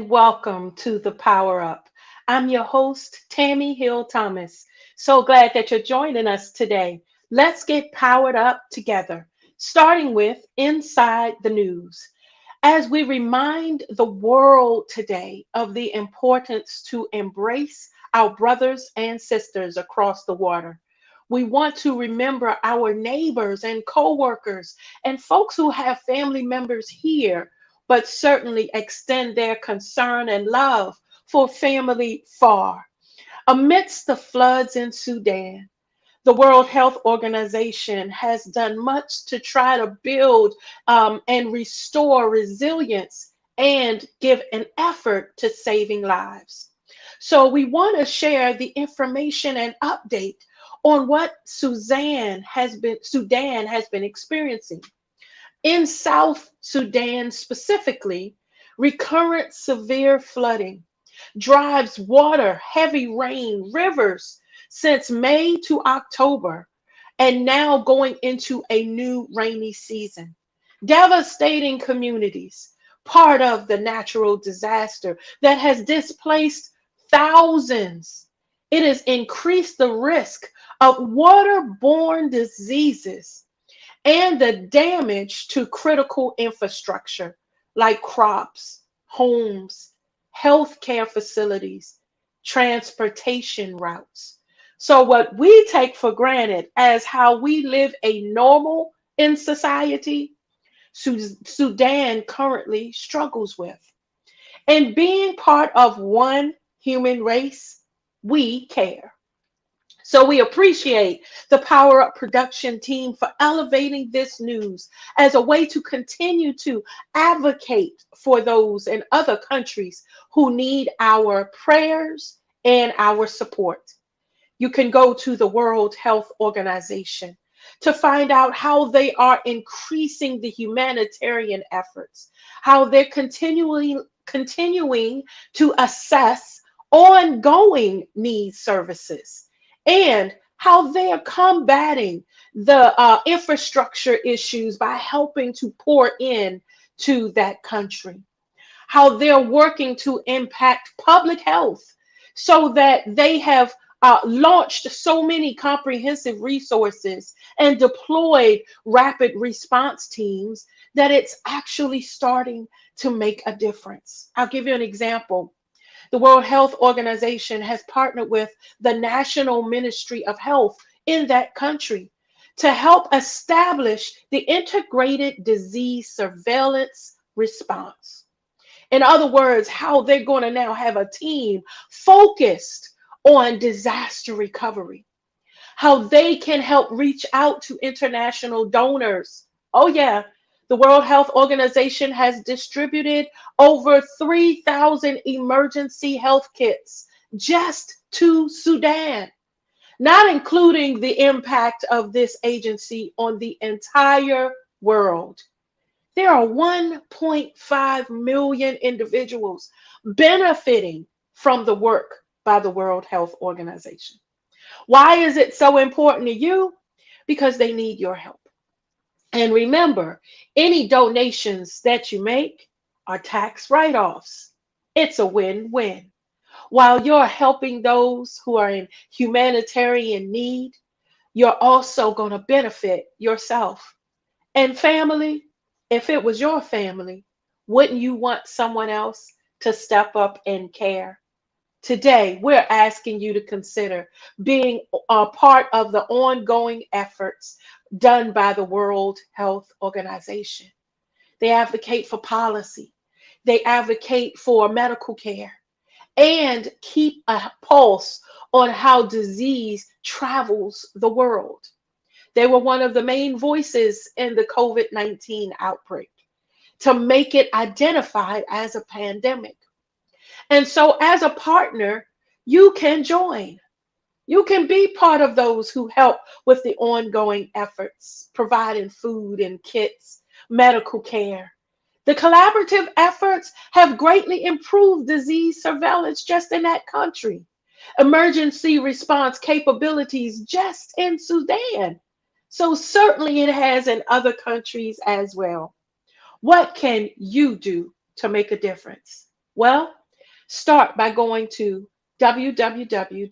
and welcome to the Power Up. I'm your host, Tami Hill Thomas. So glad that you're joining us today. Let's get powered up together, starting with Inside the News. As we remind the world today of the importance to embrace our brothers and sisters across the water. We want to remember our neighbors and coworkers and folks who have family members here, but certainly extend their concern and love for family far. Amidst the floods in Sudan, the World Health Organization has done much to try to build and restore resilience and give an effort to saving lives. So we want to share the information and update on what Sudan has been experiencing. In South Sudan specifically, recurrent severe flooding drives water, heavy rain, rivers since May to October, and now going into a new rainy season. Devastating communities, part of the natural disaster that has displaced thousands. It has increased the risk of waterborne diseases and the damage to critical infrastructure like crops, homes, healthcare facilities, transportation routes. So, what we take for granted as how we live a normal in society, Sudan currently struggles with. And being part of one human race, we care. So we appreciate the Power Up production team for elevating this news as a way to continue to advocate for those in other countries who need our prayers and our support. You can go to the World Health Organization to find out how they are increasing the humanitarian efforts, how they're continuing to assess ongoing needs services, and how they are combating the infrastructure issues by helping to pour in to that country, how they're working to impact public health so that they have launched so many comprehensive resources and deployed rapid response teams that it's actually starting to make a difference. I'll give you an example. The World Health Organization has partnered with the National Ministry of Health in that country to help establish the integrated disease surveillance response. In other words, how they're going to now have a team focused on disaster recovery, how they can help reach out to international donors. Oh, yeah. The World Health Organization has distributed over 3,000 emergency health kits just to Sudan, not including the impact of this agency on the entire world. There are 1.5 million individuals benefiting from the work by the World Health Organization. Why is it so important to you? Because they need your help. And remember, any donations that you make are tax write offs. It's a win win. While you're helping those who are in humanitarian need, you're also going to benefit yourself. And family, if it was your family, wouldn't you want someone else to step up and care? Today, we're asking you to consider being a part of the ongoing efforts done by the World Health Organization. They advocate for policy, they advocate for medical care, and keep a pulse on how disease travels the world. They were one of the main voices in the COVID-19 outbreak to make it identified as a pandemic. And so, as a partner, you can join. You can be part of those who help with the ongoing efforts, providing food and kits, medical care. The collaborative efforts have greatly improved disease surveillance just in that country. Emergency response capabilities just in Sudan. So, certainly, it has in other countries as well. What can you do to make a difference? Well, start by going to www.who.int.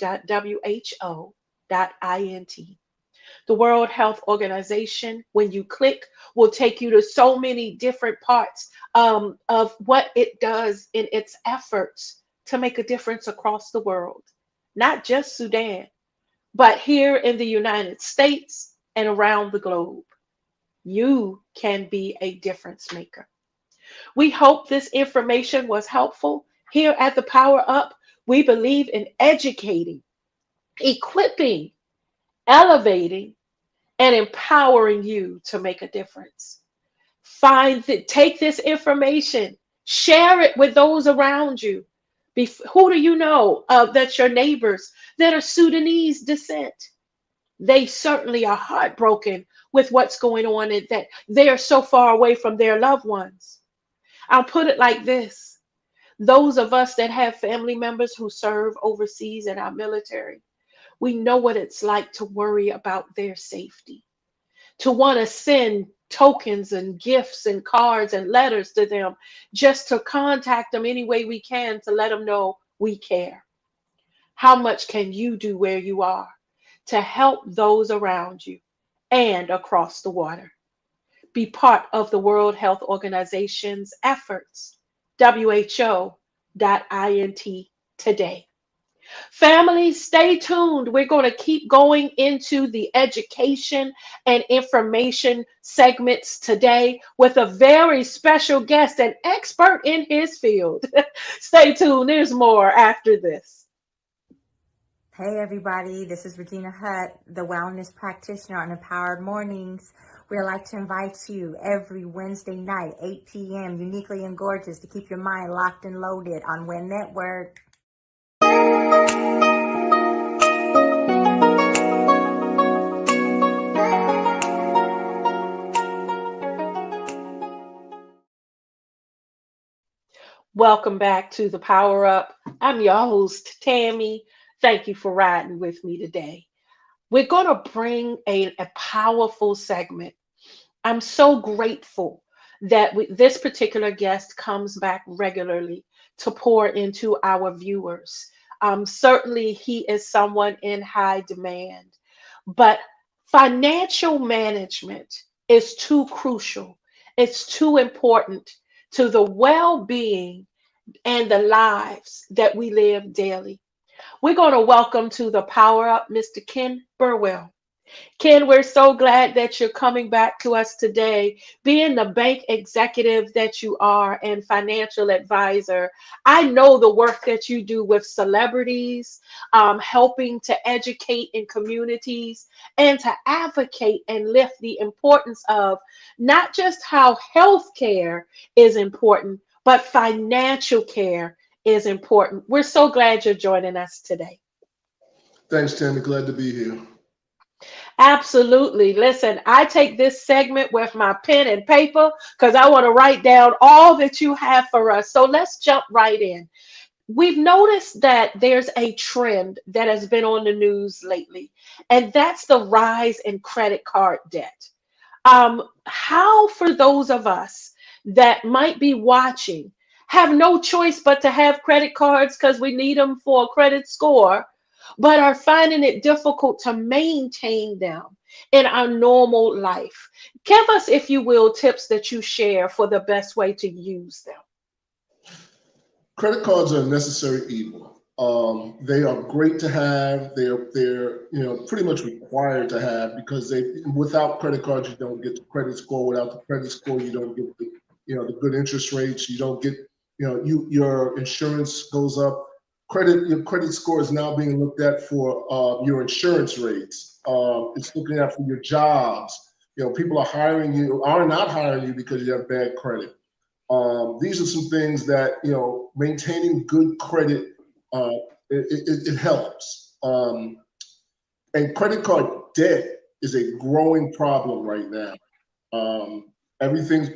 The World Health Organization, when you click, will take you to so many different parts of what it does in its efforts to make a difference across the world, not just Sudan, but here in the United States and around the globe. You can be a difference maker. We hope this information was helpful. Here at the Power Up, we believe in educating, equipping, elevating, and empowering you to make a difference. Take this information, share it with those around you. Who do you know that's your neighbors that are Sudanese descent? They certainly are heartbroken with what's going on and that they are so far away from their loved ones. I'll put it like this: those of us that have family members who serve overseas in our military, we know what it's like to worry about their safety, to want to send tokens and gifts and cards and letters to them just to contact them any way we can to let them know we care. How much can you do where you are to help those around you and across the water? Be part of the World Health Organization's efforts. WHO.int today. Families, stay tuned. We're going to keep going into the education and information segments today with a very special guest, an expert in his field. Stay tuned. There's more after this. Hey everybody, this is Regina Hutt, the wellness practitioner on Empowered Mornings. We'd like to invite you every Wednesday night, 8 p.m., uniquely and gorgeous, to keep your mind locked and loaded on WIN Network. Welcome back to the Power Up. I'm your host, Tami. Thank you for riding with me today. We're going to bring a powerful segment. I'm so grateful that this particular guest comes back regularly to pour into our viewers. Certainly, he is someone in high demand, but financial management is too crucial. It's too important to the well being and the lives that we live daily. We're going to welcome to the Power Up Mr. Ken Burwell. Ken, we're so glad that you're coming back to us today. Being the bank executive that you are and financial advisor, I know the work that you do with celebrities, helping to educate in communities and to advocate and lift the importance of not just how healthcare is important, but financial care is important. We're so glad you're joining us today. Thanks, Tammy. Glad to be here. Absolutely. Listen, I take this segment with my pen and paper because I want to write down all that you have for us. So let's jump right in. We've noticed that there's a trend that has been on the news lately, and that's the rise in credit card debt. How, for those of us that might be watching, have no choice but to have credit cards because we need them for a credit score, but are finding it difficult to maintain them in our normal life. Give us, if you will, tips that you share for the best way to use them. Credit cards are a necessary evil. They are great to have. They're pretty much required to have because without credit cards you don't get the credit score. Without the credit score you don't get the good interest rates. You don't get your insurance goes up. Your credit score is now being looked at for your insurance rates. It's looking at for your jobs. People are not hiring you because you have bad credit. These are some things that maintaining good credit it helps. And credit card debt is a growing problem right now.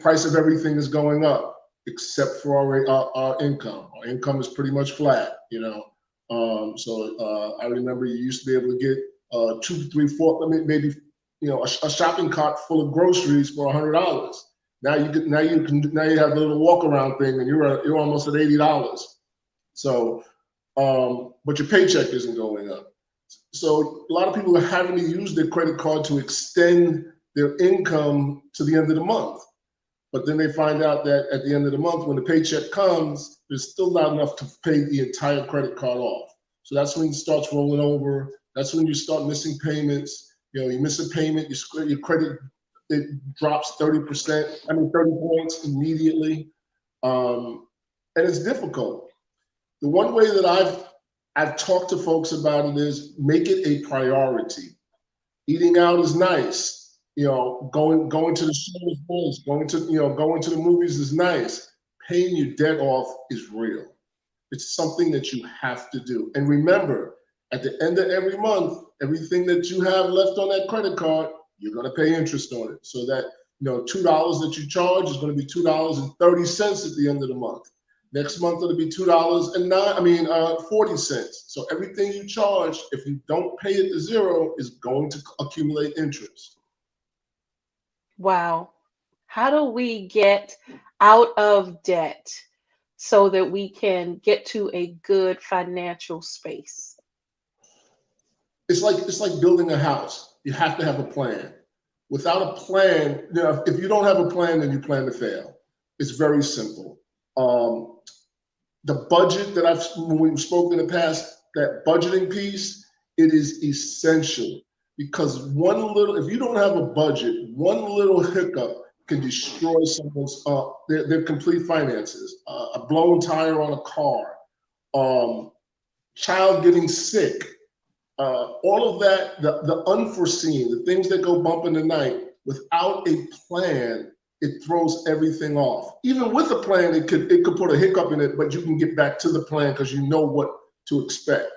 Price of everything is going up except for our income. Our income is pretty much flat, So I remember you used to be able to get 2, 3, 4, maybe a shopping cart full of groceries for $100. Now you have the little walk around thing, and you're almost at $80. So, but your paycheck isn't going up. So a lot of people are having to use their credit card to extend their income to the end of the month. But then they find out that at the end of the month, when the paycheck comes, there's still not enough to pay the entire credit card off. So that's when it starts rolling over. That's when you start missing payments. You miss a payment, your credit, it drops 30 points immediately. And it's difficult. The one way that I've talked to folks about it is make it a priority. Eating out is nice. Going to the show is nice. Going to the movies is nice. Paying your debt off is real. It's something that you have to do. And remember, at the end of every month, everything that you have left on that credit card, you're going to pay interest on it. So that $2 that you charge is going to be $2.30 at the end of the month. Next month it'll be $2.40. So everything you charge, if you don't pay it to zero, is going to accumulate interest. Wow. How do we get out of debt so that we can get to a good financial space? It's like building a house. You have to have a plan. Without a plan, if you don't have a plan, then you plan to fail. It's very simple. The budget that we've spoken in the past, that budgeting piece, it is essential. Because if you don't have a budget, one little hiccup can destroy someone's their complete finances. A blown tire on a car, child getting sick, all of that, the unforeseen, the things that go bump in the night, without a plan, it throws everything off. Even with a plan, it could put a hiccup in it, but you can get back to the plan because you know what to expect.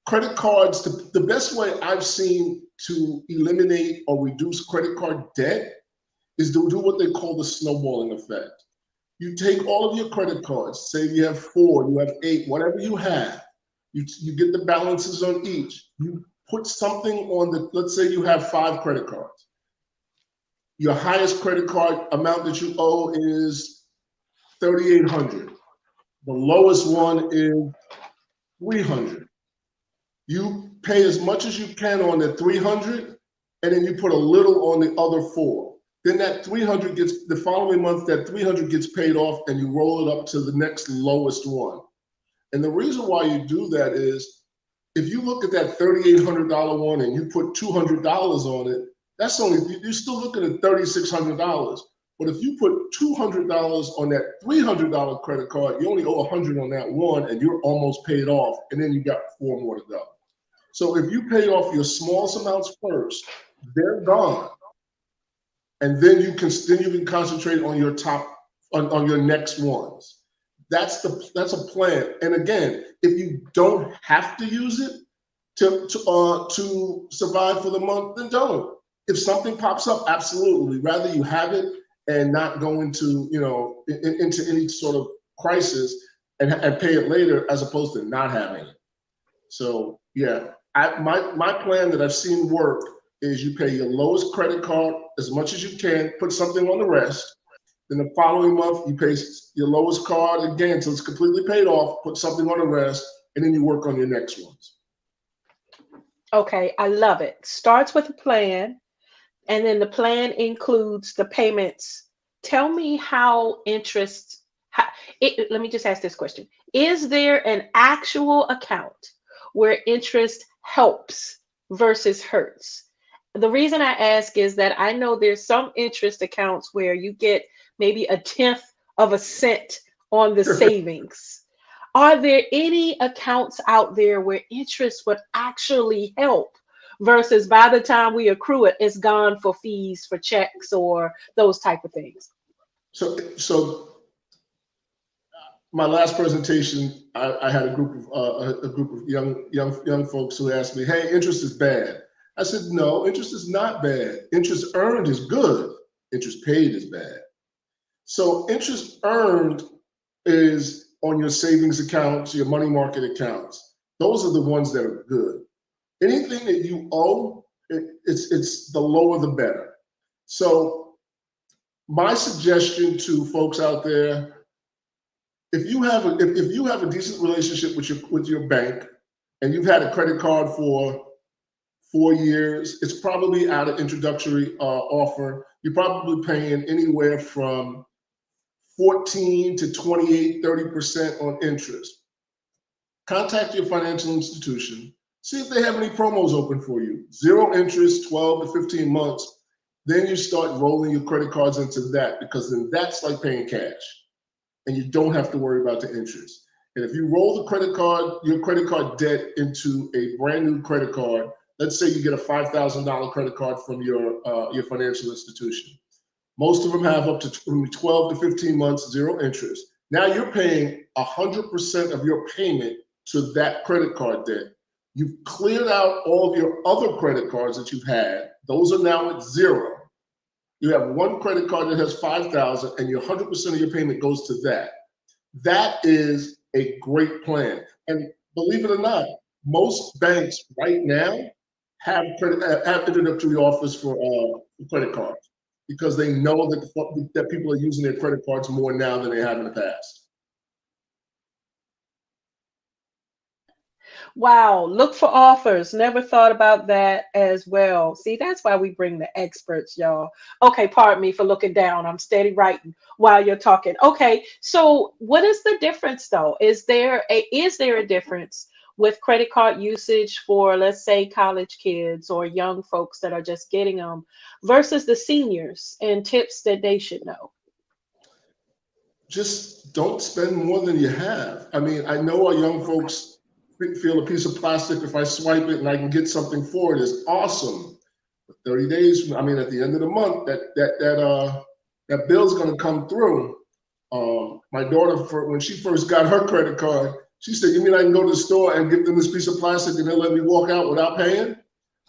Credit cards, the best way I've seen to eliminate or reduce credit card debt is to do what they call the snowballing effect. You take all of your credit cards, say you have 4, you have 8, whatever you have, you get the balances on each. You put something on let's say you have 5 credit cards. Your highest credit card amount that you owe is $3,800. The lowest one is $300. You pay as much as you can on the $300, and then you put a little on the other 4. Then that $300 the following month, that $300 gets paid off, and you roll it up to the next lowest one. And the reason why you do that is, if you look at that $3,800 one and you put $200 on it, you're still looking at $3,600. But if you put $200 on that $300 credit card, you only owe $100 on that one, and you're almost paid off, and then you got 4 more to go. So if you pay off your smallest amounts first, they're gone, and then you can concentrate on your on your next ones. That's a plan. And again, if you don't have to use it to survive for the month, then don't. If something pops up, absolutely. Rather you have it and not go into any sort of crisis and pay it later, as opposed to not having it. So yeah, my plan that I've seen work is you pay your lowest credit card as much as you can, put something on the rest. Then the following month, you pay your lowest card again until it's completely paid off, put something on the rest, and then you work on your next ones. Okay, I love it. Starts with a plan, and then the plan includes the payments. Tell me how let me just ask this question. Is there an actual account where interest helps versus hurts? The reason I ask is that I know there's some interest accounts where you get maybe 1/10 of a cent on the savings. Are there any accounts out there where interest would actually help versus by the time we accrue it, it's gone for fees, for checks, or those type of things? So my last presentation, I had a group of young folks who asked me, "Hey, interest is bad." I said, "No, interest is not bad. Interest earned is good. Interest paid is bad." So interest earned is on your savings accounts, your money market accounts. Those are the ones that are good. Anything that you owe, it's the lower the better. So My suggestion to folks out there, if you have a decent relationship with your bank and you've had a credit card for 4 years, it's probably at an introductory offer. You're probably paying anywhere from 14 to 28, 30% on interest. Contact your financial institution. See if they have any promos open for you. 0 interest, 12 to 15 months. Then you start rolling your credit cards into that, because then that's like paying cash and you don't have to worry about the interest. And if you roll your credit card debt into a brand new credit card, let's say you get a $5,000 credit card from your financial institution. Most of them have up to 12 to 15 months, 0 interest. Now you're paying 100% of your payment to that credit card debt. You've cleared out all of your other credit cards that you've had. Those are now at 0. You have one credit card that has 5,000, and your 100% of your payment goes to that. That is a great plan. And believe it or not, most banks right now have introductory offers for credit cards, because they know that people are using their credit cards more now than they have in the past. Wow, look for offers. Never thought about that as well. See, that's why we bring the experts, y'all. Okay, pardon me for looking down. I'm steady writing while you're talking. Okay, so what is the difference though? Is there a difference with credit card usage for, let's say, college kids or young folks that are just getting them versus the seniors, and tips that they should know? Just don't spend more than you have. I mean, I know our young folks feel a piece of plastic, if I swipe it and I can get something for it, is awesome. But 30 days, I mean, at the end of the month, that bill's going to come through. My daughter, when she first got her credit card, she said, "You mean I can go to the store and give them this piece of plastic and they'll let me walk out without paying?"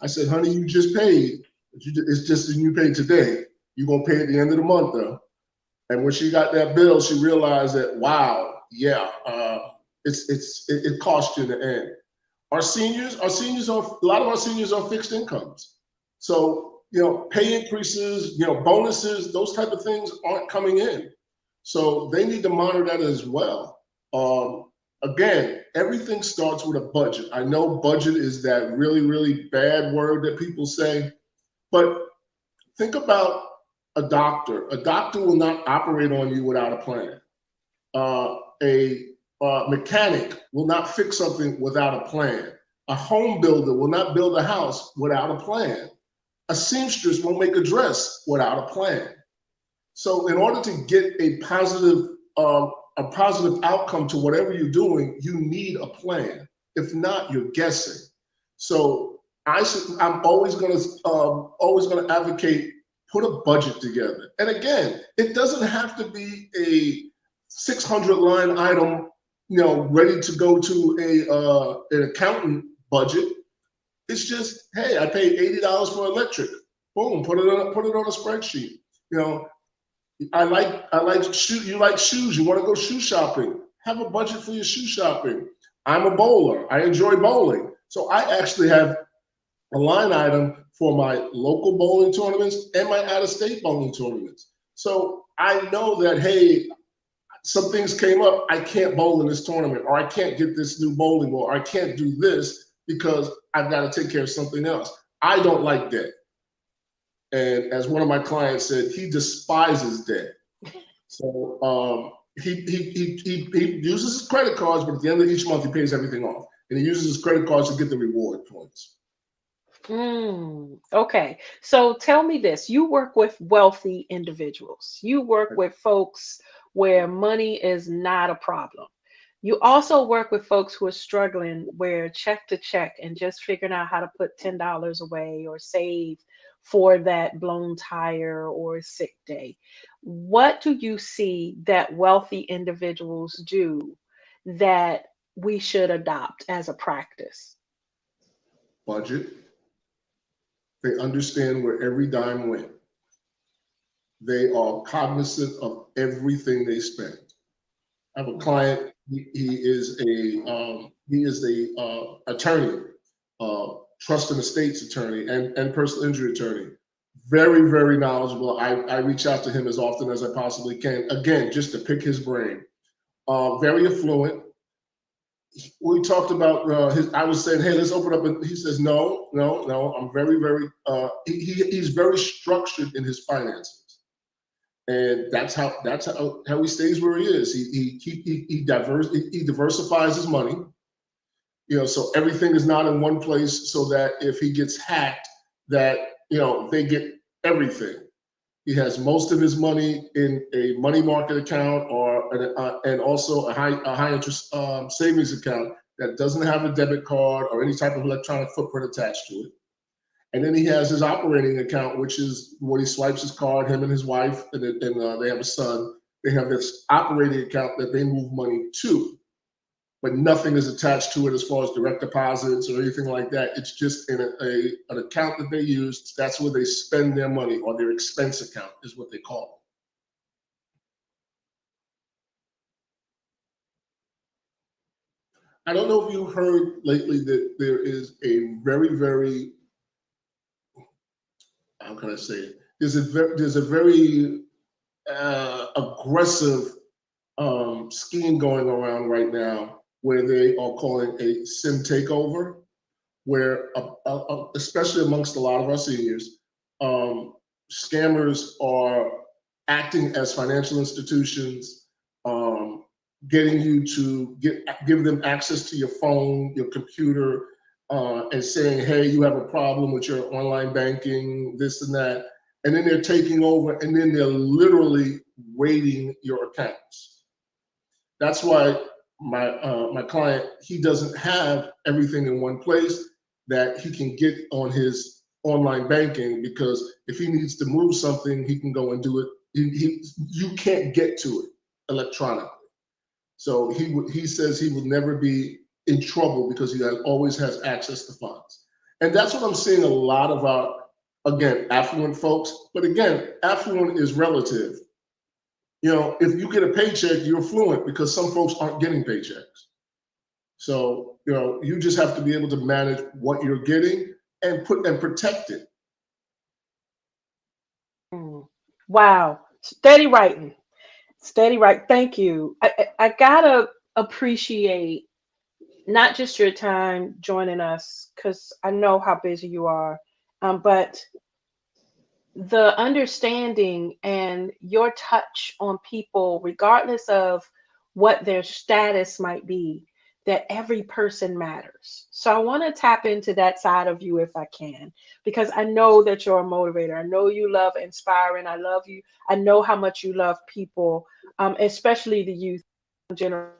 I said, "Honey, you just paid. It's just that you paid today. You're going to pay at the end of the month, though." And when she got that bill, she realized that, wow, yeah, it cost you in the end. A lot of our seniors are fixed incomes. So, pay increases, bonuses, those type of things aren't coming in. So they need to monitor that as well. Again, everything starts with a budget. I know budget is that really, really bad word that people say, but think about a doctor. A doctor will not operate on you without a plan. A mechanic will not fix something without a plan. A home builder will not build a house without a plan. A seamstress won't make a dress without a plan. So in order to get a positive outcome to whatever you're doing, you need a plan. If not, you're guessing. So I'm always gonna advocate, put a budget together. And again, it doesn't have to be a 600 line item, ready to go to an accountant budget. It's just, hey, I paid $80 for electric. Boom, put it on a spreadsheet. You like shoes. You want to go shoe shopping. Have a budget for your shoe shopping. I'm a bowler. I enjoy bowling. So I actually have a line item for my local bowling tournaments and my out-of-state bowling tournaments. So I know that, hey, some things came up. I can't bowl in this tournament, or I can't get this new bowling ball, or I can't do this because I've got to take care of something else. I don't like debt. And as one of my clients said, he despises debt. So he uses his credit cards, but at the end of each month, he pays everything off. And he uses his credit cards to get the reward points. Okay. So tell me this. You work with wealthy individuals. You work with folks where money is not a problem. You also work with folks who are struggling where check to check and just figuring out how to put $10 away or save for that blown tire or sick day. What do you see that wealthy individuals do that we should adopt as a practice? Budget. They understand where every dime went. They are cognizant of everything they spend. I have a client. He is a attorney, trust and estates attorney, and personal injury attorney. Very, very knowledgeable. I reach out to him as often as I possibly can. Again, just to pick his brain. Very affluent. We talked about his. I was saying, hey, let's open up. And he says, no, no, no. I'm very, very. He's very structured in his finances, and that's how he stays where he is. He diversifies his money. So everything is not in one place, so that if he gets hacked, that they get everything. He has most of his money in a money market account and also a high interest savings account that doesn't have a debit card or any type of electronic footprint attached to it. And then he has his operating account, which is when he swipes his card, him and his wife, and they have a son. They have this operating account that they move money to, but nothing is attached to it as far as direct deposits or anything like that. It's just in an account that they use. That's where they spend their money, or their expense account is what they call it. I don't know if you heard lately that there is a very, very, how can I say it? There's a very aggressive scheme going around right now where they are calling a SIM takeover, where especially amongst a lot of our seniors, scammers are acting as financial institutions, getting you to give them access to your phone, your computer, and saying, hey, you have a problem with your online banking, this and that. And then they're taking over, and then they're literally raiding your accounts. That's why my client, he doesn't have everything in one place that he can get on his online banking, because if he needs to move something, he can go and do it. You can't get to it electronically. So he says he will never be in trouble because he always has access to funds. And that's what I'm seeing a lot of our, again, affluent folks. But again, affluent is relative. If you get a paycheck, you're affluent, because some folks aren't getting paychecks. So, you just have to be able to manage what you're getting and protect it. Wow. Steady writing. Steady right. Thank you. I gotta appreciate not just your time joining us, because I know how busy you are, but the understanding and your touch on people, regardless of what their status might be, that every person matters. So I want to tap into that side of you if I can, because I know that you're a motivator. I know you love inspiring. I love you. I know how much you love people, especially the youth generation,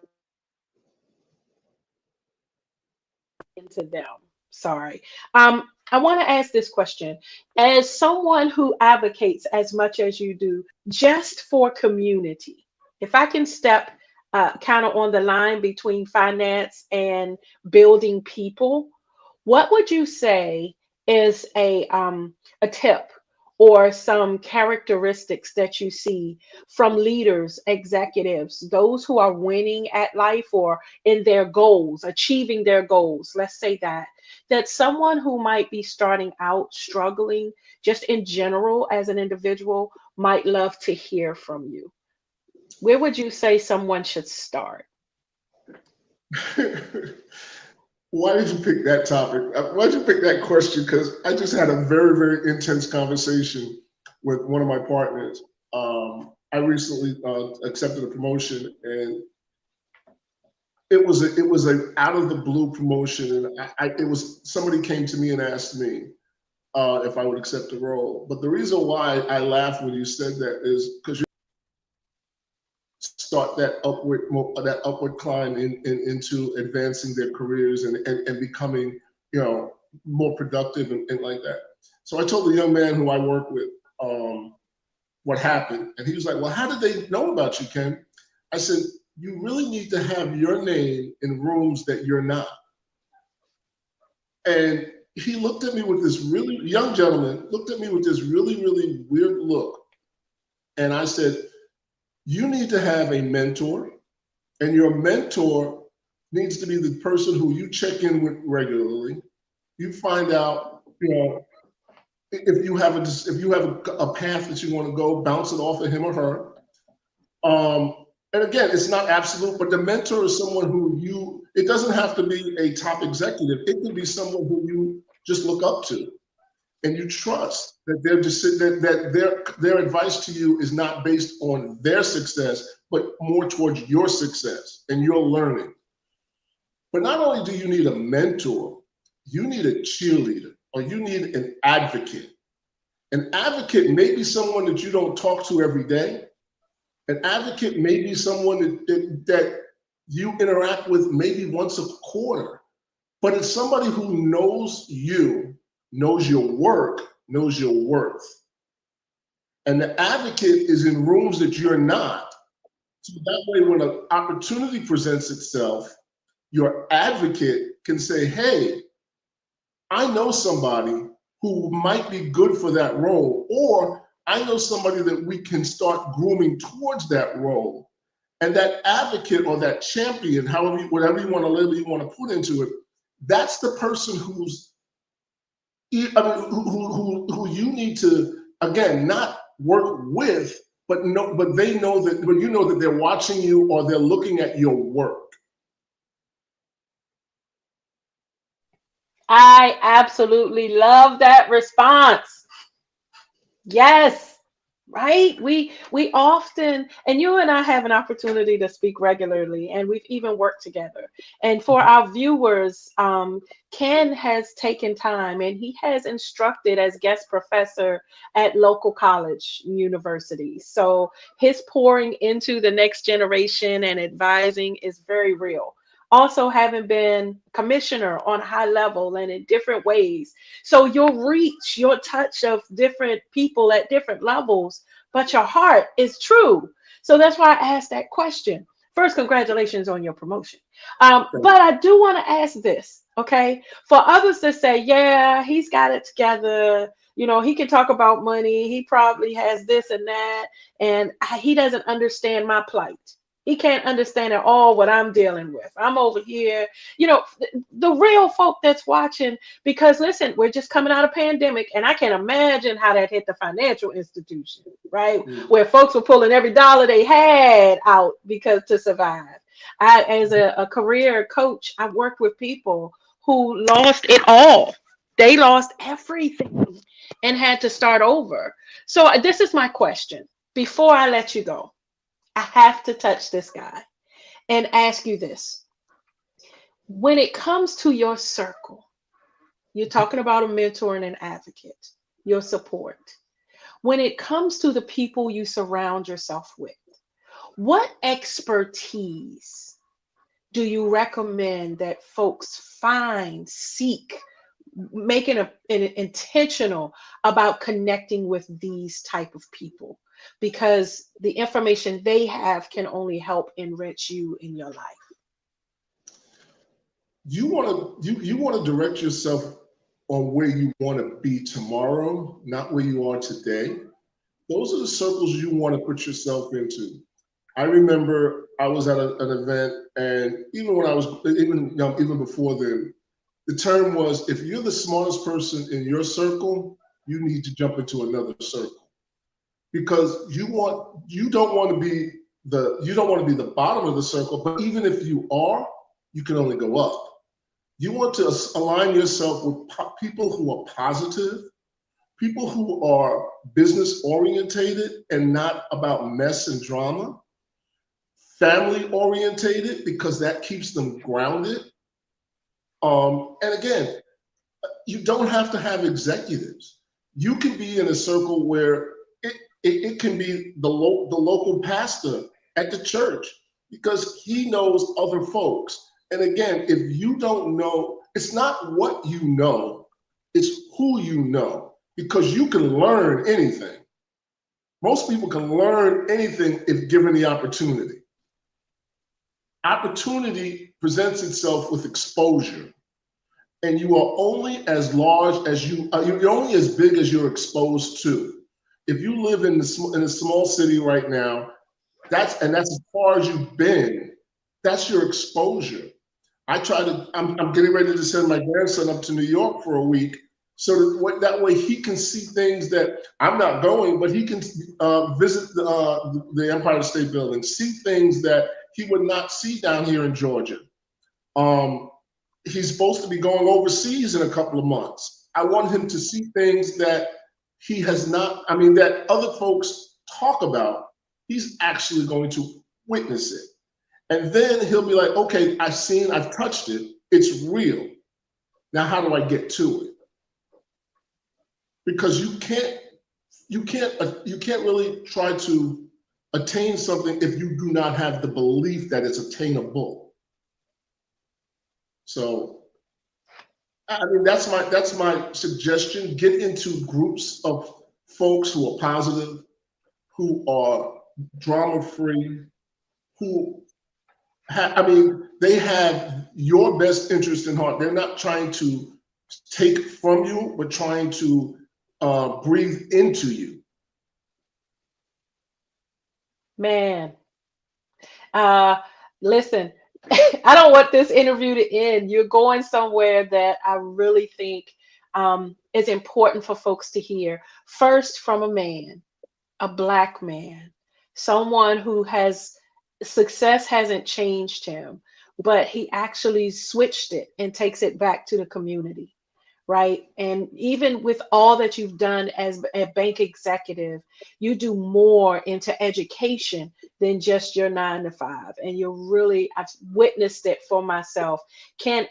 into them. Sorry. I want to ask this question. As someone who advocates as much as you do, just for community, if I can step kind of on the line between finance and building people, what would you say is a tip or some characteristics that you see from leaders, executives, those who are winning at life or in their goals, achieving their goals? Let's say that someone who might be starting out struggling, just in general as an individual, might love to hear from you. Where would you say someone should start? Why did you pick that topic? Why did you pick that question? Because I just had a very, very intense conversation with one of my partners. I recently accepted a promotion, and it was a out of the blue promotion, and it was somebody came to me and asked me if I would accept the role. But the reason why I laughed when you said that is because you start that upward climb into advancing their careers and becoming more productive and like that. So I told the young man who I work with what happened, and he was like, "Well, how did they know about you, Ken?" I said, "You really need to have your name in rooms that you're not." And he looked at me with this really young gentleman looked at me with this really, really weird look, and I said, "You need to have a mentor, and your mentor needs to be the person who you check in with regularly. You find out, if you have a path that you want to go, bounce it off of him or her. And again, it's not absolute, but the mentor is someone who it doesn't have to be a top executive. It can be someone who you just look up to and you trust that their advice to you is not based on their success, but more towards your success and your learning. But not only do you need a mentor, you need a cheerleader or you need an advocate. An advocate may be someone that you don't talk to every day. An advocate may be someone that you interact with maybe once a quarter, but it's somebody who knows you, knows your work, knows your worth. And the advocate is in rooms that you're not. So that way, when an opportunity presents itself, your advocate can say, hey, I know somebody who might be good for that role, or I know somebody that we can start grooming towards that role. And that advocate or that champion, whatever you want to label, you want to put into it, that's the person who you need to, again, not work with, but they know that, but you know that they're watching you or they're looking at your work. I absolutely love that response. Yes, right? We often, and you and I have an opportunity to speak regularly, and we've even worked together. And for our viewers, Ken has taken time and he has instructed as guest professor at local college universities. So his pouring into the next generation and advising is very real. Also, having been commissioner on high level and in different ways. So your reach, your touch of different people at different levels, but your heart is true. So that's why I asked that question. First, congratulations on your promotion. But I do want to ask this, okay? For others to say, yeah, he's got it together. You know, he can talk about money. He probably has this and that, and he doesn't understand my plight. He can't understand at all what I'm dealing with. I'm over here, you know, the real folk that's watching, because listen, we're just coming out of pandemic, and I can imagine how that hit the financial institution, right? Where folks were pulling every dollar they had out because to survive. As a career coach, I've worked with people who lost it all. They lost everything and had to start over. So this is my question. Before I let you go, I have to touch this guy and ask you this. When it comes to your circle, you're talking about a mentor and an advocate, your support. When it comes to the people you surround yourself with, what expertise do you recommend that folks find, seek, making an intentional about connecting with these type of people? Because the information they have can only help enrich you in your life. You want to direct yourself on where you want to be tomorrow, not where you are today. Those are the circles you want to put yourself into. I remember I was at an event, and even when I was even before then, the term was, if you're the smartest person in your circle, you need to jump into another circle. Because you don't want to be the bottom of the circle, but even if you are, you can only go up. You want to align yourself with people who are positive, people who are business orientated and not about mess and drama, family orientated because that keeps them grounded. And again, you don't have to have executives. You can be in a circle where it can be the local pastor at the church because he knows other folks. And again, if you don't know, it's not what you know, it's who you know, because you can learn anything. Most people can learn anything if given the opportunity. Opportunity presents itself with exposure. And you are only as large as you're only as big as you're exposed to. If you live in a small city right now, that's as far as you've been. That's your exposure. I'm getting ready to send my grandson up to New York for a week So that way he can see things that I'm not going, but he can visit the Empire State Building, see things that he would not see down here in Georgia. He's supposed to be going overseas in a couple of months. I want him to see things that he has not, that other folks talk about. He's actually going to witness it. And then he'll be like, okay, I've touched it. It's real. Now, how do I get to it? Because you can't really try to attain something if you do not have the belief that it's attainable. So, that's my suggestion. Get into groups of folks who are positive, who are drama-free, who they have your best interest in heart. They're not trying to take from you, but trying to breathe into you. Man, listen, I don't want this interview to end. You're going somewhere that I really think is important for folks to hear. First, from a man, a Black man, someone who success hasn't changed him, but he actually switched it and takes it back to the community. Right. And even with all that you've done as a bank executive, you do more into education than just your 9 to 5. And I've witnessed it for myself.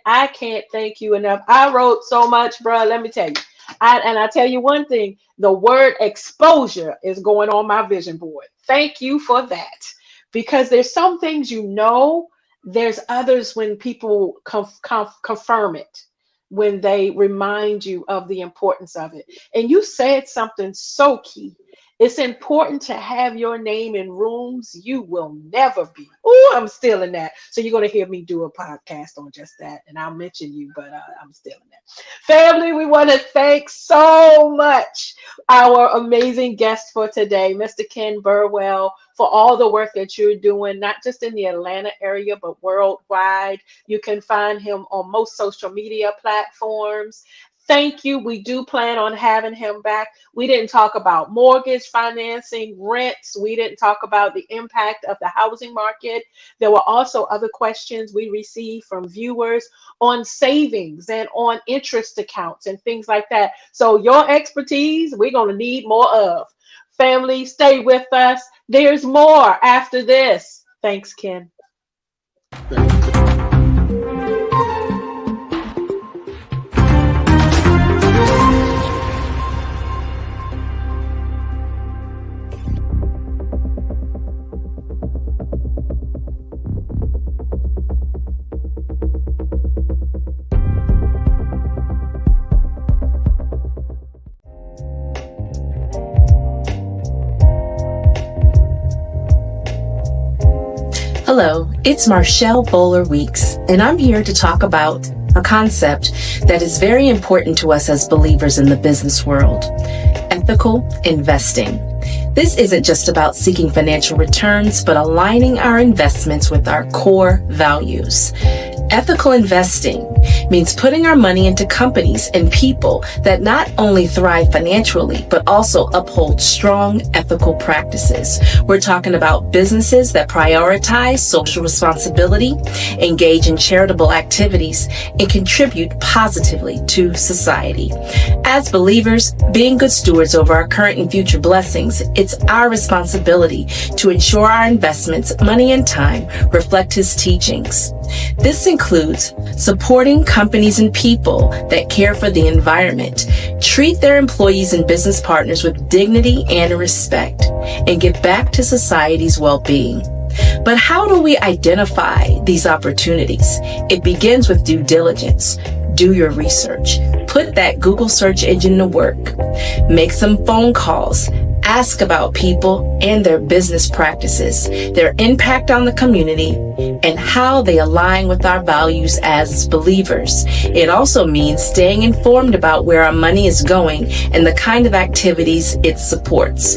I can't thank you enough. I wrote so much, bro. Let me tell you. I tell you one thing, the word exposure is going on my vision board. Thank you for that. Because there's some things, there's others when people confirm it, when they remind you of the importance of it. And you said something so key. It's important to have your name in rooms you will never be. Oh, I'm stealing that. So you're going to hear me do a podcast on just that. And I'll mention you, but I'm stealing that. Family, we want to thank so much our amazing guest for today, Mr. Ken Burwell, for all the work that you're doing, not just in the Atlanta area, but worldwide. You can find him on most social media platforms. Thank you. We do plan on having him back. We didn't talk about mortgage financing, rents. We didn't talk about the impact of the housing market. There were also other questions we received from viewers on savings and on interest accounts and things like that. So your expertise, we're going to need more of. Family, stay with us. There's more after this. Thanks, Ken. Thank you. Hello, it's Marshall Bowler Weeks, and I'm here to talk about a concept that is very important to us as believers in the business world: ethical investing. This isn't just about seeking financial returns, but aligning our investments with our core values. Ethical investing means putting our money into companies and people that not only thrive financially, but also uphold strong ethical practices. We're talking about businesses that prioritize social responsibility, engage in charitable activities, and contribute positively to society. As believers, being good stewards over our current and future blessings, it's our responsibility to ensure our investments, money and time, reflect His teachings. This includes supporting companies and people that care for the environment, treat their employees and business partners with dignity and respect, and give back to society's well-being. But how do we identify these opportunities? It begins with due diligence. Do your research. Put that Google search engine to work. Make some phone calls. Ask about people and their business practices, their impact on the community, and how they align with our values as believers. It also means staying informed about where our money is going and the kind of activities it supports.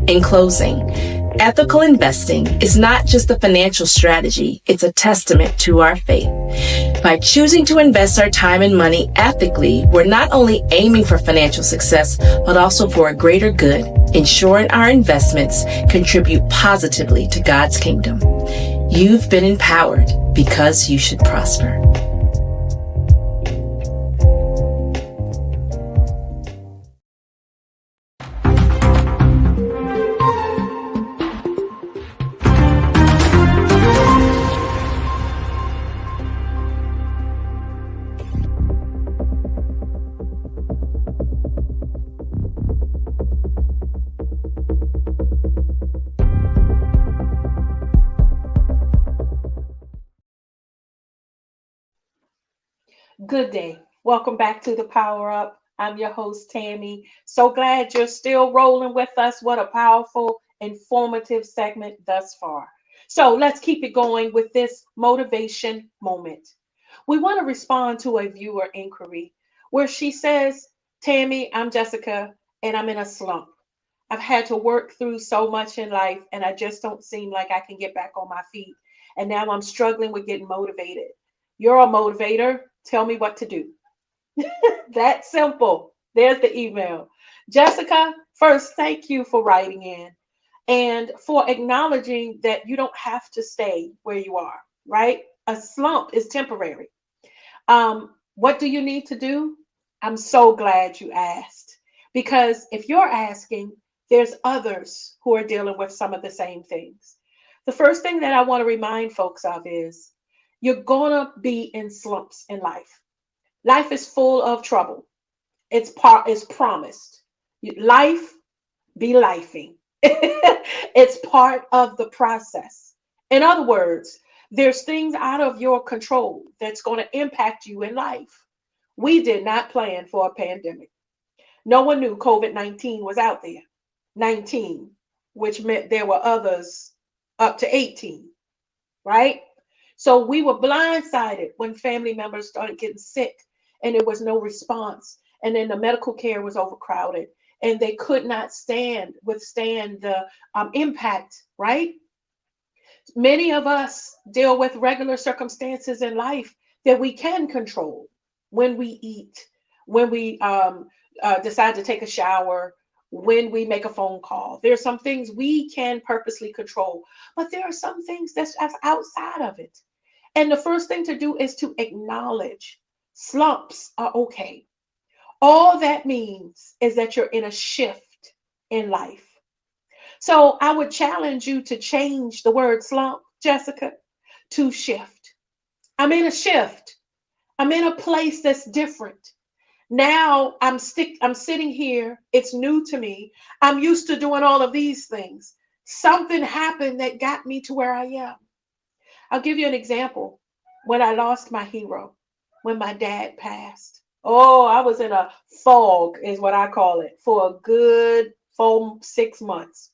In closing, Ethical investing is not just a financial strategy, it's a testament to our faith. By choosing to invest our time and money ethically, we're not only aiming for financial success, but also for a greater good, ensuring our investments contribute positively to God's kingdom. You've been empowered because you should prosper. Good day. Welcome back to the Power Up. I'm your host, Tami. So glad you're still rolling with us. What a powerful, informative segment thus far. So let's keep it going with this motivation moment. We want to respond to a viewer inquiry where she says, Tami, I'm Jessica, and I'm in a slump. I've had to work through so much in life, and I just don't seem like I can get back on my feet. And now I'm struggling with getting motivated. You're a motivator. Tell me what to do. That simple. There's the email. Jessica, first, thank you for writing in and for acknowledging that you don't have to stay where you are, right? A slump is temporary. What do you need to do? I'm so glad you asked, because if you're asking, there's others who are dealing with some of the same things. The first thing that I want to remind folks of is you're going to be in slumps in life. Life is full of trouble. It's promised. Life be lifing. It's part of the process. In other words, there's things out of your control that's going to impact you in life. We did not plan for a pandemic. No one knew COVID-19 was out there. 19, which meant there were others up to 18, right? So we were blindsided when family members started getting sick and there was no response. And then the medical care was overcrowded and they could not withstand the impact, right? Many of us deal with regular circumstances in life that we can control: when we eat, when we decide to take a shower, when we make a phone call. There are some things we can purposely control, but there are some things that's outside of it. And the first thing to do is to acknowledge slumps are okay. All that means is that you're in a shift in life. So I would challenge you to change the word slump, Jessica, to shift. I'm in a shift. I'm in a place that's different. Now I'm sitting here. It's new to me. I'm used to doing all of these things. Something happened that got me to where I am. I'll give you an example. When I lost my hero, when my dad passed. Oh, I was in a fog, is what I call it, for a good 4-6 months.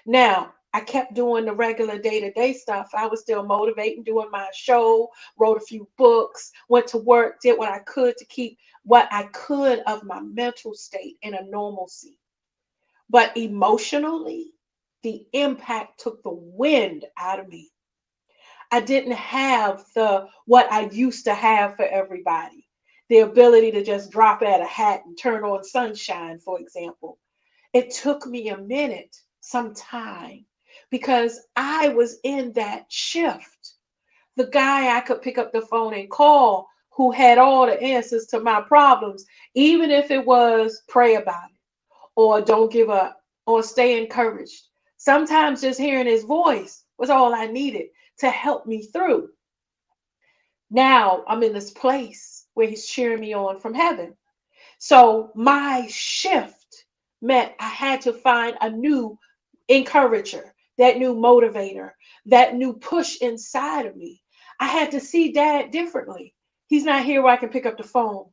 Now, I kept doing the regular day-to-day stuff. I was still motivating, doing my show, wrote a few books, went to work, did what I could to keep what I could of my mental state in a normalcy. But emotionally, the impact took the wind out of me. I didn't have what I used to have for everybody. The ability to just drop at a hat and turn on sunshine, for example. It took me a minute, some time, because I was in that shift. The guy I could pick up the phone and call who had all the answers to my problems, even if it was pray about it, or don't give up, or stay encouraged. Sometimes just hearing his voice was all I needed to help me through. Now I'm in this place where he's cheering me on from heaven. So my shift meant I had to find a new encourager, that new motivator, that new push inside of me. I had to see Dad differently. He's not here where I can pick up the phone,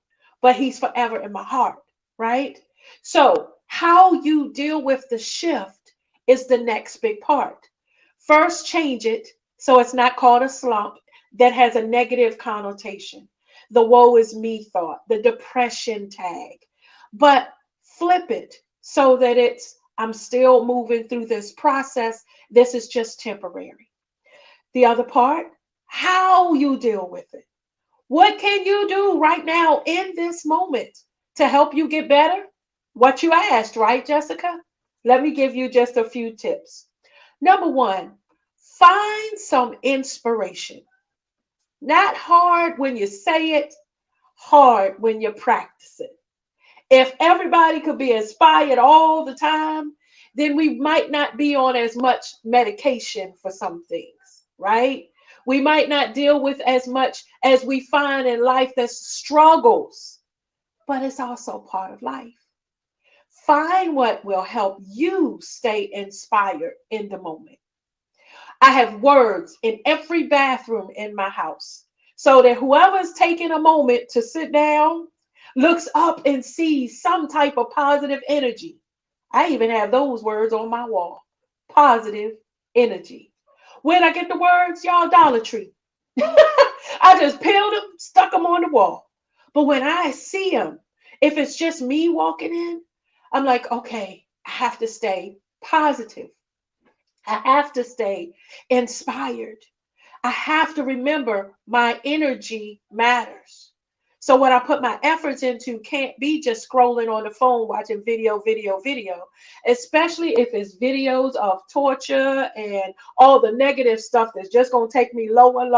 but he's forever in my heart, right? So how you deal with the shift is the next big part. First, change it so it's not called a slump that has a negative connotation. The woe is me thought, the depression tag. But flip it so that it's I'm still moving through this process. This is just temporary. The other part, how you deal with it. What can you do right now in this moment to help you get better? What you asked, right, Jessica? Let me give you just a few tips. Number one, find some inspiration. Not hard when you say it, hard when you practice it. If everybody could be inspired all the time, then we might not be on as much medication for some things, right? We might not deal with as much as we find in life that's struggles, but it's also part of life. Find what will help you stay inspired in the moment. I have words in every bathroom in my house so that whoever's taking a moment to sit down looks up and sees some type of positive energy. I even have those words on my wall. Positive energy. Where'd I get the words? Y'all, Dollar Tree. I just peeled them, stuck them on the wall. But when I see them, if it's just me walking in, I'm like, okay, I have to stay positive. I have to stay inspired. I have to remember my energy matters. So what I put my efforts into can't be just scrolling on the phone, watching video, especially if it's videos of torture and all the negative stuff that's just going to take me lower.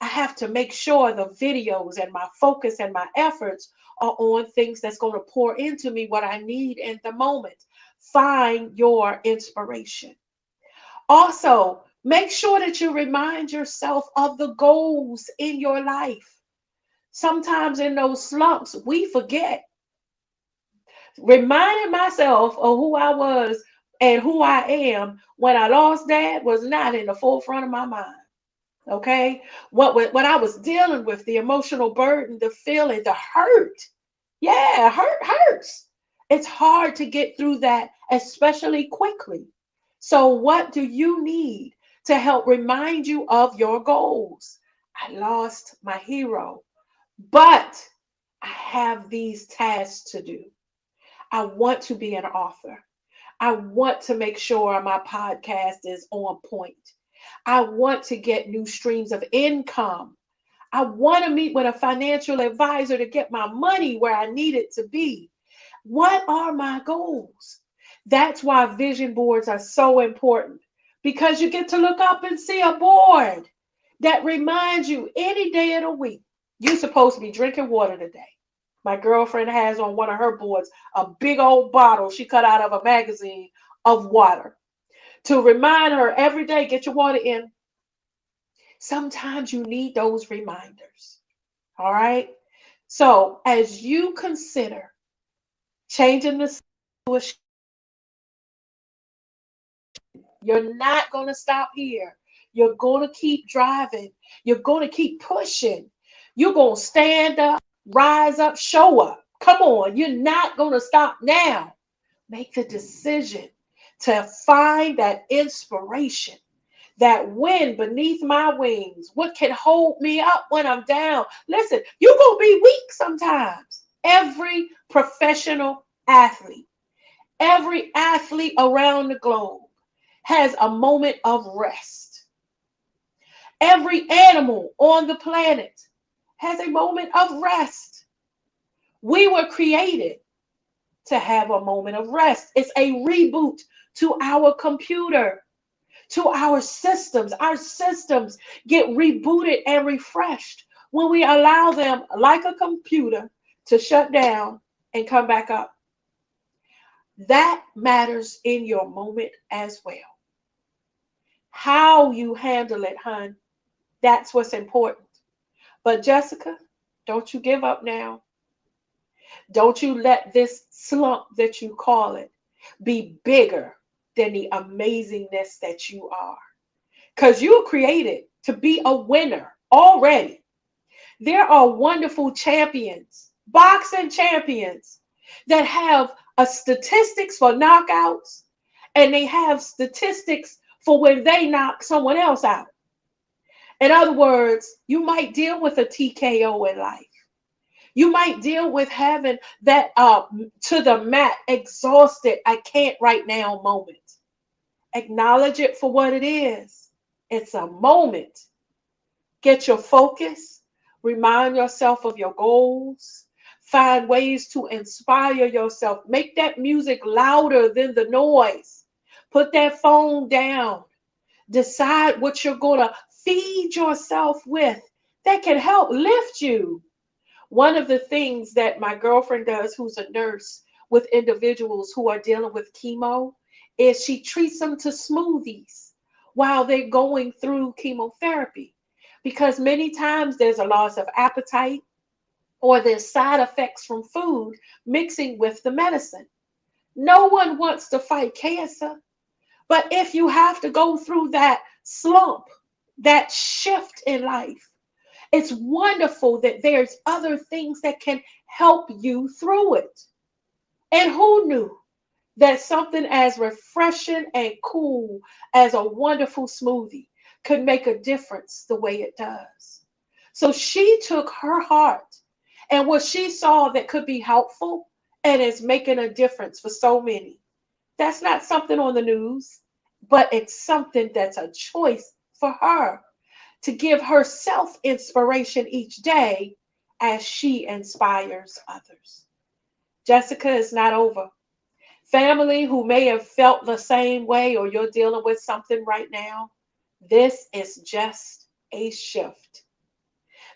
I have to make sure the videos and my focus and my efforts are on things that's going to pour into me what I need in the moment. Find your inspiration. Also, make sure that you remind yourself of the goals in your life. Sometimes in those slumps, we forget. Reminding myself of who I was and who I am when I lost dad was not in the forefront of my mind. Okay? What I was dealing with, the emotional burden, the feeling, the hurt. Yeah, hurts. It's hard to get through that, especially quickly. So what do you need to help remind you of your goals? I lost my hero, but I have these tasks to do. I want to be an author. I want to make sure my podcast is on point. I want to get new streams of income. I want to meet with a financial advisor to get my money where I need it to be. What are my goals? That's why vision boards are so important, because you get to look up and see a board that reminds you any day of the week, you're supposed to be drinking water today. My girlfriend has on one of her boards a big old bottle she cut out of a magazine of water to remind her every day, get your water in. Sometimes you need those reminders. All right. So as you consider changing the situation, you're not going to stop here. You're going to keep driving. You're going to keep pushing. You're going to stand up, rise up, show up. Come on. You're not going to stop now. Make the decision to find that inspiration, that wind beneath my wings. What can hold me up when I'm down? Listen, you're going to be weak sometimes. Every professional athlete, every athlete around the globe has a moment of rest. Every animal on the planet has a moment of rest. We were created to have a moment of rest. It's a reboot to our computer, to our systems. Our systems get rebooted and refreshed when we allow them, like a computer, to shut down and come back up. That matters in your moment as well. How you handle it, hun, that's what's important. But Jessica, don't you give up now. Don't you let this slump that you call it be bigger than the amazingness that you are. Because you were created to be a winner already. There are wonderful champions, boxing champions, that have a statistics for knockouts, and they have statistics for when they knock someone else out. In other words, you might deal with a TKO in life. You might deal with having that to the mat, exhausted, I can't right now moment. Acknowledge it for what it is. It's a moment. Get your focus. Remind yourself of your goals. Find ways to inspire yourself. Make that music louder than the noise. Put that phone down. Decide what you're going to feed yourself with that can help lift you. One of the things that my girlfriend does, who's a nurse with individuals who are dealing with chemo, is she treats them to smoothies while they're going through chemotherapy. Because many times there's a loss of appetite or there's side effects from food mixing with the medicine. No one wants to fight cancer, but if you have to go through that slump, that shift in life, it's wonderful that there's other things that can help you through it. And who knew that something as refreshing and cool as a wonderful smoothie could make a difference the way it does? So she took her heart and what she saw that could be helpful and is making a difference for so many. That's not something on the news, but it's something that's a choice for her to give herself inspiration each day as she inspires others. Jessica, is not over. Family who may have felt the same way or you're dealing with something right now, this is just a shift.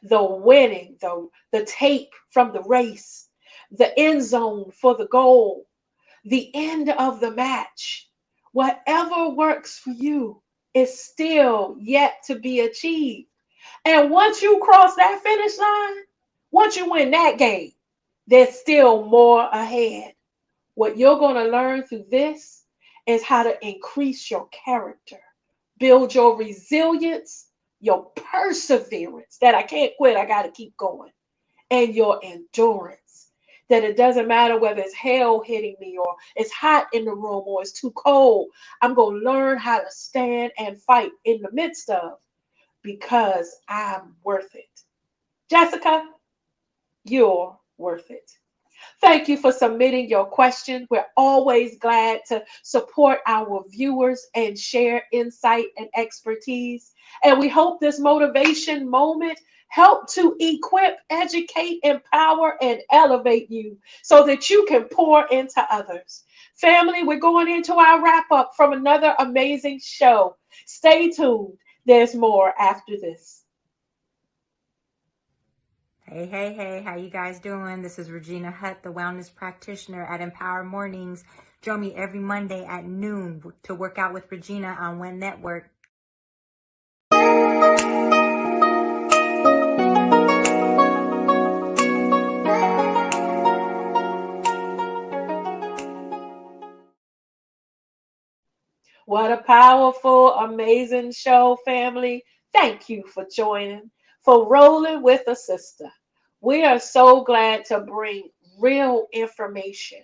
The winning, the tape from the race, the end zone for the goal, the end of the match, whatever works for you is still yet to be achieved. And once you cross that finish line, once you win that game, there's still more ahead. What you're going to learn through this is how to increase your character, build your resilience, your perseverance, that I can't quit, I got to keep going, and your endurance, that it doesn't matter whether it's hell hitting me or it's hot in the room or it's too cold. I'm going to learn how to stand and fight in the midst of, because I'm worth it. Jessica, you're worth it. Thank you for submitting your question. We're always glad to support our viewers and share insight and expertise. And we hope this motivation moment helped to equip, educate, empower, and elevate you so that you can pour into others. Family, we're going into our wrap up from another amazing show. Stay tuned. There's more after this. Hey, hey, hey, how you guys doing? This is Regina Hutt, the wellness practitioner at Empower Mornings. Join me every Monday at noon to work out with Regina on One Network. What a powerful, amazing show, family. Thank you for joining, for rolling with a sister. We are so glad to bring real information,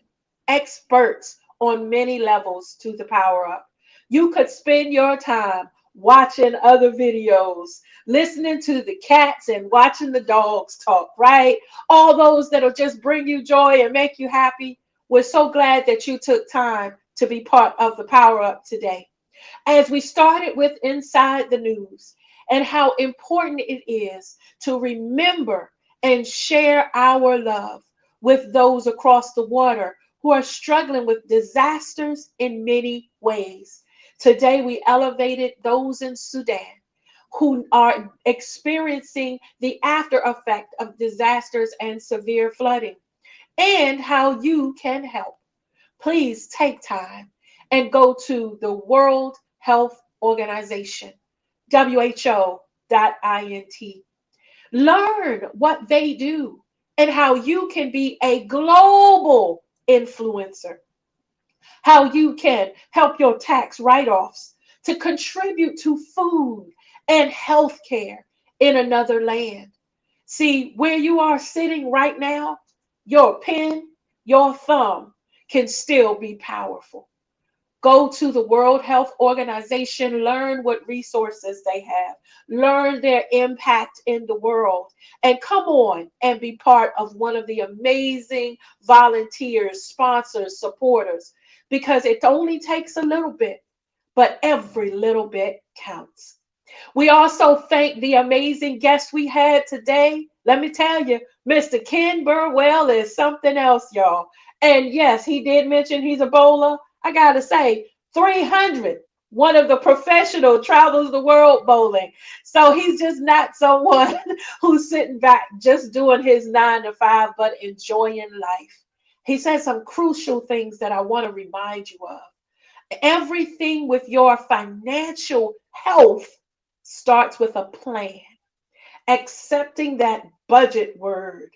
experts on many levels to the Power Up. You could spend your time watching other videos, listening to the cats and watching the dogs talk, right? All those that'll just bring you joy and make you happy. We're so glad that you took time to be part of the Power Up today. As we started with Inside the News and how important it is to remember and share our love with those across the water who are struggling with disasters in many ways. Today, we elevated those in Sudan who are experiencing the after effect of disasters and severe flooding, and how you can help. Please take time and go to the World Health Organization, WHO.int. Learn what they do and how you can be a global influencer, how you can help your tax write-offs to contribute to food and health care in another land. See, where you are sitting right now, your pen, your thumb can still be powerful. Go to the World Health Organization, learn what resources they have, learn their impact in the world, and come on and be part of one of the amazing volunteers, sponsors, supporters, because it only takes a little bit, but every little bit counts. We also thank the amazing guests we had today. Let me tell you, Mr. Ken Burwell is something else, y'all. And yes, he did mention he's a bowler. I got to say, 300, one of the professional travels the world bowling. So he's just not someone who's sitting back just doing his 9 to 5, but enjoying life. He said some crucial things that I want to remind you of. Everything with your financial health starts with a plan. Accepting that budget word,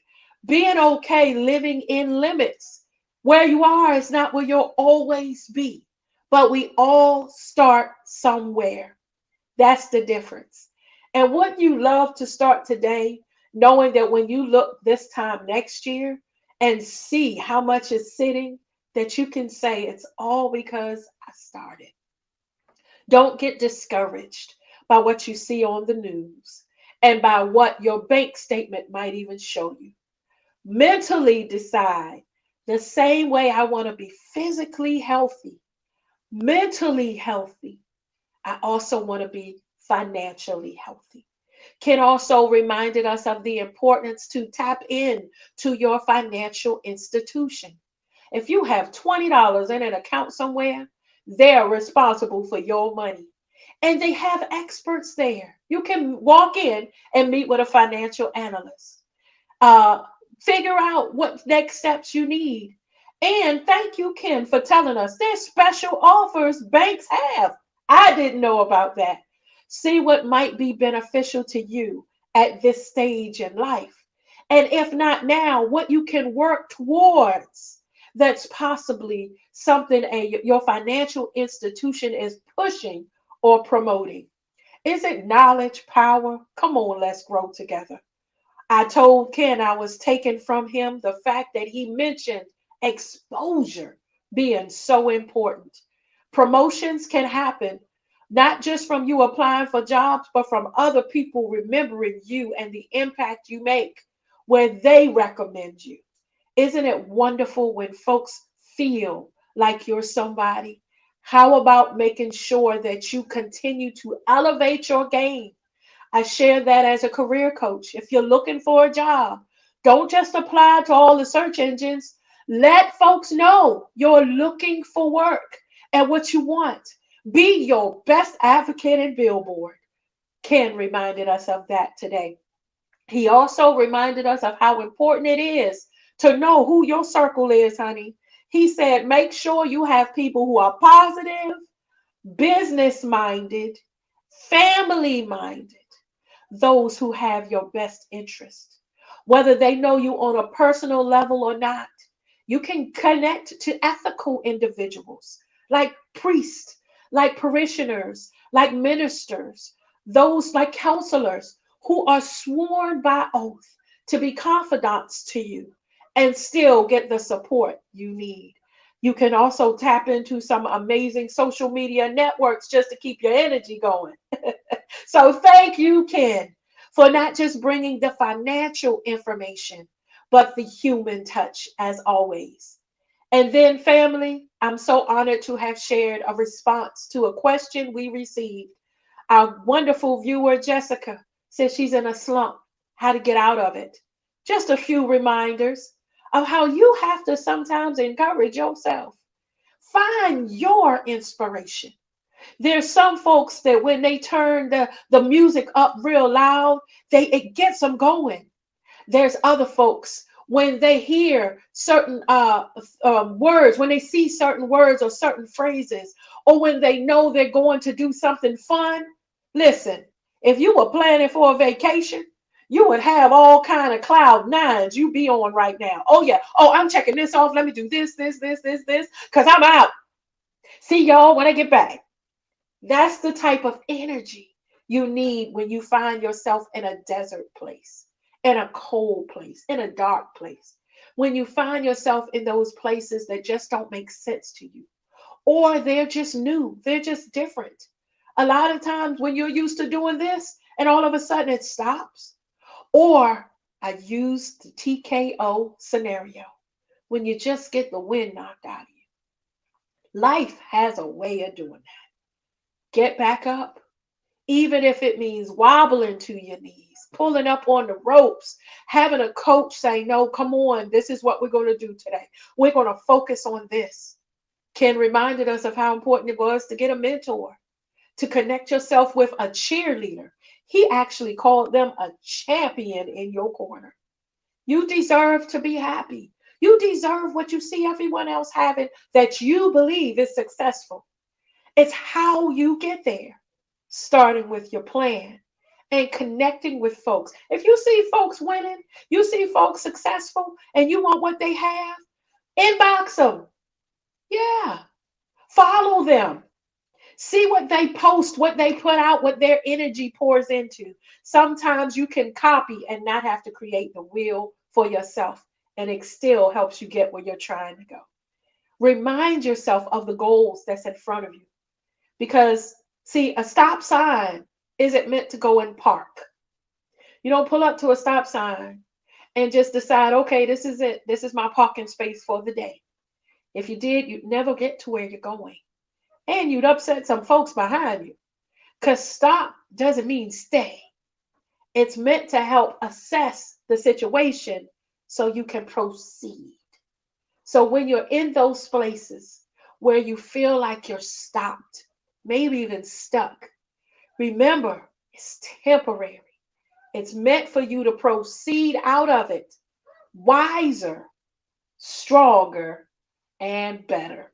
being okay living in limits. Where you are is not where you'll always be, but we all start somewhere. That's the difference. And wouldn't you love to start today, knowing that when you look this time next year and see how much is sitting, that you can say it's all because I started. Don't get discouraged by what you see on the news and by what your bank statement might even show you. Mentally decide the same way I want to be physically healthy, mentally healthy. I also want to be financially healthy. Ken also reminded us of the importance to tap in to your financial institution. If you have $20 in an account somewhere, they're responsible for your money. And they have experts there. You can walk in and meet with a financial analyst. Uh, Figure out what next steps you need. And thank you, Ken, for telling us there's special offers banks have. I didn't know about that. See what might be beneficial to you at this stage in life. And if not now, what you can work towards that's possibly something your financial institution is pushing or promoting. Is it knowledge, power? Come on, let's grow together. I told Ken I was taken from him the fact that he mentioned exposure being so important. Promotions can happen not just from you applying for jobs, but from other people remembering you and the impact you make where they recommend you. Isn't it wonderful when folks feel like you're somebody? How about making sure that you continue to elevate your game? I share that as a career coach. If you're looking for a job, don't just apply to all the search engines. Let folks know you're looking for work and what you want. Be your best advocate and billboard. Ken reminded us of that today. He also reminded us of how important it is to know who your circle is, honey. He said, make sure you have people who are positive, business minded, family minded, those who have your best interest. Whether they know you on a personal level or not, you can connect to ethical individuals like priests, like parishioners, like ministers, those like counselors who are sworn by oath to be confidants to you and still get the support you need. You can also tap into some amazing social media networks just to keep your energy going. So thank you, Ken, for not just bringing the financial information, but the human touch as always. And then, family, I'm so honored to have shared a response to a question we received. Our wonderful viewer, Jessica, says she's in a slump, how to get out of it. Just a few reminders of how you have to sometimes encourage yourself. Find your inspiration. There's some folks that when they turn the music up real loud, it gets them going. There's other folks when they hear certain words, when they see certain words or certain phrases, or when they know they're going to do something fun. Listen, if you were planning for a vacation, you would have all kind of cloud nines you be on right now. Oh yeah. Oh, I'm checking this off. Let me do this, because I'm out. See y'all when I get back. That's the type of energy you need when you find yourself in a desert place, in a cold place, in a dark place. When you find yourself in those places that just don't make sense to you, or they're just new, they're just different. A lot of times when you're used to doing this and all of a sudden it stops, or I use the TKO scenario when you just get the wind knocked out of you. Life has a way of doing that. Get back up, even if it means wobbling to your knees, pulling up on the ropes, having a coach say, no, come on, this is what we're going to do today. We're going to focus on this. Ken reminded us of how important it was to get a mentor, to connect yourself with a cheerleader. He actually called them a champion in your corner. You deserve to be happy. You deserve what you see everyone else having that you believe is successful. It's how you get there, starting with your plan and connecting with folks. If you see folks winning, you see folks successful, and you want what they have, inbox them. Yeah, follow them. See what they post, what they put out, what their energy pours into. Sometimes you can copy and not have to create the wheel for yourself, and it still helps you get where you're trying to go. Remind yourself of the goals that's in front of you. Because, see, a stop sign isn't meant to go in park. You don't pull up to a stop sign and just decide, okay, this is it. This is my parking space for the day. If you did, you'd never get to where you're going. And you'd upset some folks behind you. Because stop doesn't mean stay. It's meant to help assess the situation so you can proceed. So when you're in those places where you feel like you're stopped, maybe even stuck, remember, it's temporary. It's meant for you to proceed out of it wiser, stronger, and better.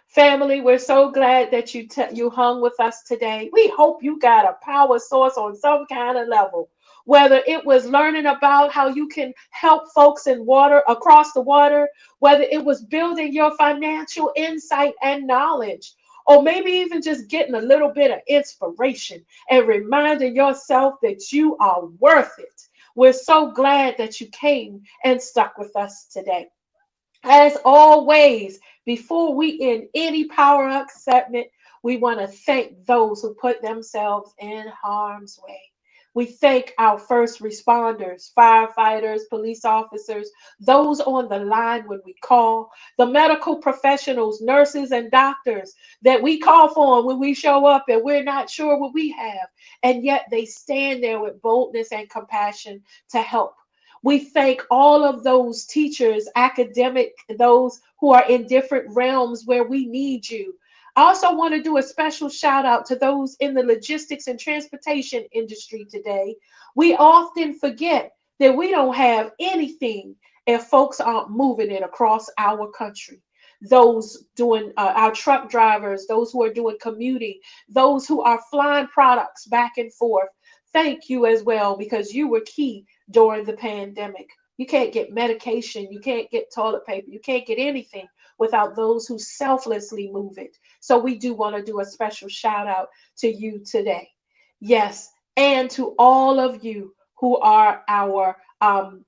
Family, we're so glad that you hung with us today. We hope you got a power source on some kind of level. Whether it was learning about how you can help folks in water across the water, whether it was building your financial insight and knowledge, or maybe even just getting a little bit of inspiration and reminding yourself that you are worth it. We're so glad that you came and stuck with us today. As always, before we end any Power Up segment, we want to thank those who put themselves in harm's way. We thank our first responders, firefighters, police officers, those on the line when we call, the medical professionals, nurses, and doctors that we call for when we show up and we're not sure what we have, and yet they stand there with boldness and compassion to help. We thank all of those teachers, academic, those who are in different realms where we need you. I also want to do a special shout out to those in the logistics and transportation industry today. We often forget that we don't have anything if folks aren't moving it across our country. Those doing our truck drivers, those who are doing commuting, those who are flying products back and forth. Thank you as well, because you were key during the pandemic. You can't get medication, you can't get toilet paper, you can't get anything without those who selflessly move it. So we do want to do a special shout out to you today. Yes, and to all of you who are our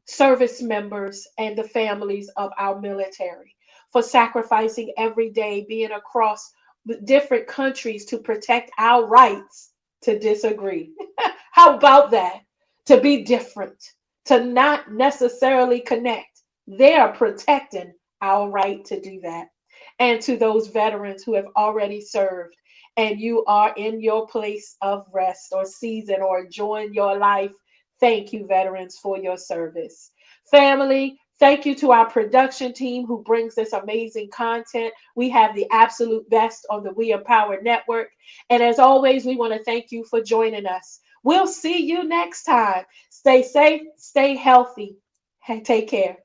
service members and the families of our military for sacrificing every day, being across different countries to protect our rights to disagree. How about that? To be different, to not necessarily connect. They are protecting our right to do that. And to those veterans who have already served and you are in your place of rest or season or enjoying your life, thank you, veterans, for your service. Family, thank you to our production team who brings this amazing content. We have the absolute best on the We Empower Network. And as always, we want to thank you for joining us. We'll see you next time. Stay safe, stay healthy, and take care.